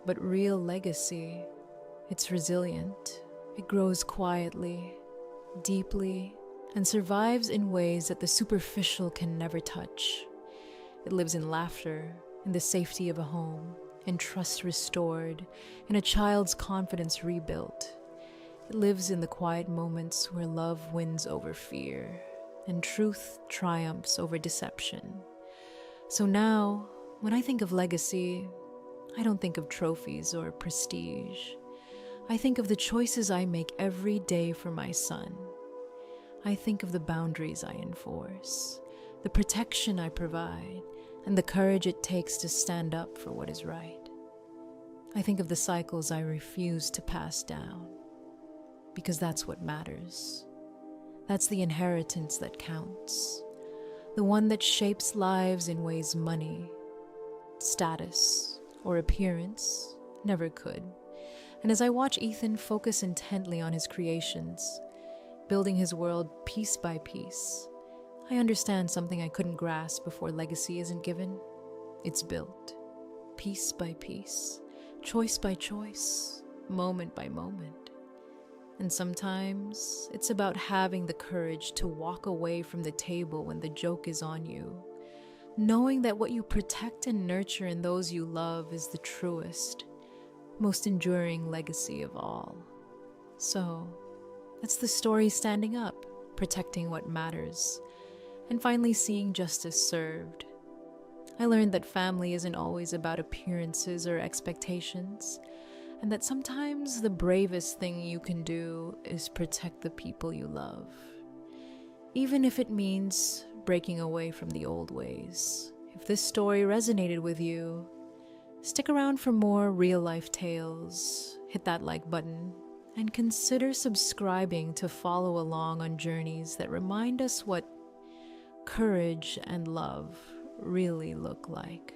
But real legacy, it's resilient. It grows quietly, deeply, and survives in ways that the superficial can never touch. It lives in laughter, in the safety of a home, in trust restored, in a child's confidence rebuilt. It lives in the quiet moments where love wins over fear and truth triumphs over deception. So now, when I think of legacy, I don't think of trophies or prestige. I think of the choices I make every day for my son. I think of the boundaries I enforce, the protection I provide, and the courage it takes to stand up for what is right. I think of the cycles I refuse to pass down, because that's what matters. That's the inheritance that counts, the one that shapes lives in ways money, status, or appearance never could. And as I watch Ethan focus intently on his creations, building his world piece by piece, I understand something I couldn't grasp before legacy isn't given. It's built, piece by piece, choice by choice, moment by moment. And sometimes it's about having the courage to walk away from the table when the joke is on you, knowing that what you protect and nurture in those you love is the truest, most enduring legacy of all. So, that's the story standing up, protecting what matters, and finally seeing justice served. I learned that family isn't always about appearances or expectations, and that sometimes the bravest thing you can do is protect the people you love, even if it means breaking away from the old ways. If this story resonated with you, stick around for more real-life tales, hit that like button, and consider subscribing to follow along on journeys that remind us what courage and love really look like.